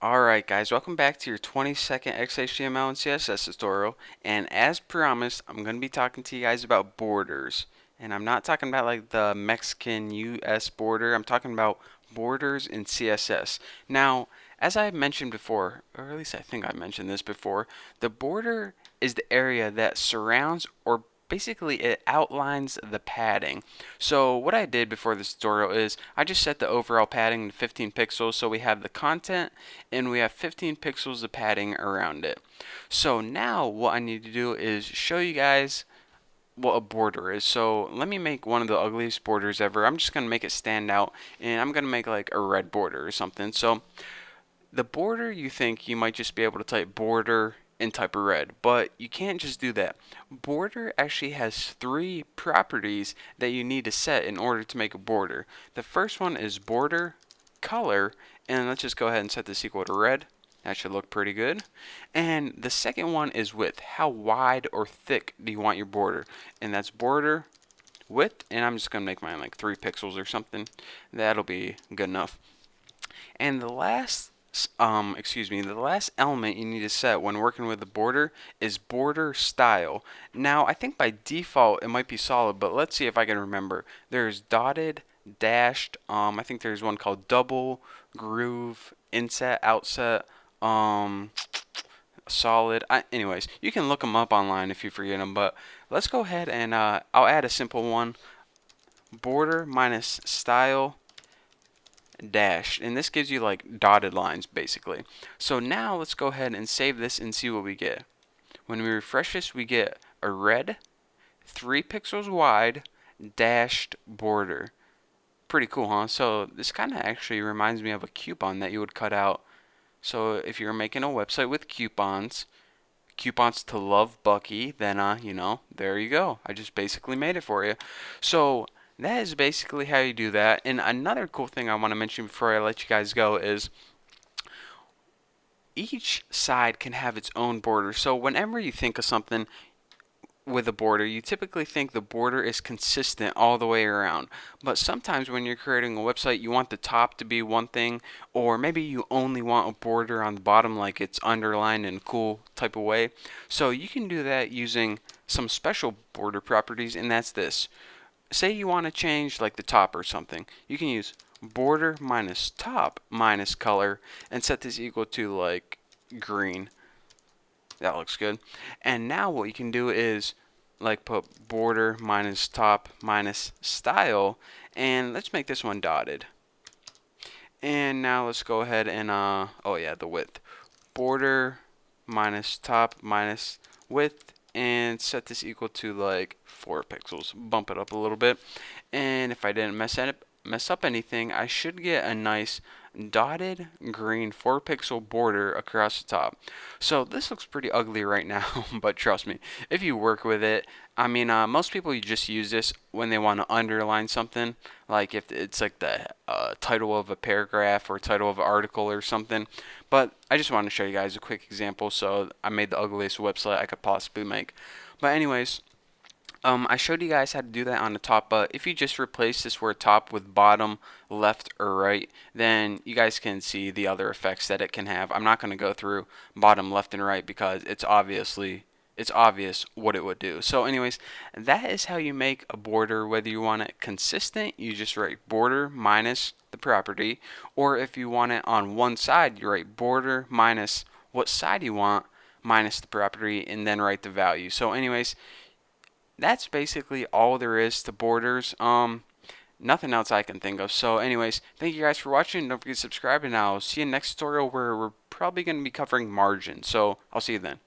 Alright guys, welcome back to your 20-second XHTML and CSS tutorial, and as promised, I'm going to be talking to you guys about borders. And I'm not talking about like the Mexican-US border, I'm talking about borders in CSS. Now, as I mentioned before, or at least I think I mentioned this before, the border is the area that surrounds or basically it outlines the padding. So what I did before this tutorial is I just set the overall padding to 15 pixels, so we have the content and we have 15 pixels of padding around it. So now what I need to do is show you guys what a border is. So let me make one of the ugliest borders ever. I'm just going to make it stand out, and I'm going to make like a red border or something. So the border, you think you might just be able to type border and type a red, but you can't just do that. Border actually has three properties that you need to set in order to make a border. The first one is border color, and let's just go ahead and set this equal to red. That should look pretty good. And the second one is width. How wide or thick do you want your border? And that's border width, and I'm just going to make mine like 3 pixels or something. That'll be good enough. And the last the last element you need to set when working with the border is border style. Now, I think by default it might be solid, but let's see if I can remember. There's dotted, dashed, I think there's one called double, groove, inset, outset, solid. Anyways, you can look them up online if you forget them, but let's go ahead and I'll add a simple one. Border minus style dash, and this gives you like dotted lines basically. So now let's go ahead and save this and see what we get. When we refresh this, we get a red 3 pixels wide dashed border. Pretty cool, huh? So this kind of actually reminds me of a coupon that you would cut out. So if you're making a website with coupons to love Bucky, then there you go. I just basically made it for you. So that is basically how you do that. And another cool thing I want to mention before I let you guys go is each side can have its own border. So whenever you think of something with a border, you typically think the border is consistent all the way around. But sometimes when you're creating a website, you want the top to be one thing, or maybe you only want a border on the bottom like it's underlined in a cool type of way. So you can do that using some special border properties, and that's this. Say you want to change like the top or something. You can use border minus top minus color and set this equal to like green. That looks good. And now what you can do is like put border minus top minus style, and let's make this one dotted. And now let's go ahead and oh yeah, the width. Border minus top minus width, and set this equal to like 4 pixels. Bump it up a little bit. And if I didn't mess up anything, I should get a nice dotted green 4 pixel border across the top. So this looks pretty ugly right now, but trust me, if you work with it, I mean, most people you just use this when they want to underline something, like if it's like the title of a paragraph or title of an article or something. But I just want to show you guys a quick example, so I made the ugliest website I could possibly make. But anyways, I showed you guys how to do that on the top, but if you just replace this word top with bottom, left, or right, then you guys can see the other effects that it can have. I'm not going to go through bottom, left, and right because it's obvious what it would do. So anyways, that is how you make a border. Whether you want it consistent, you just write border minus the property, or if you want it on one side, you write border minus what side you want minus the property, and then write the value. So anyways, that's basically all there is to borders. Nothing else I can think of. So anyways, thank you guys for watching. Don't forget to subscribe, and I'll see you next tutorial where we're probably going to be covering margin. So I'll see you then.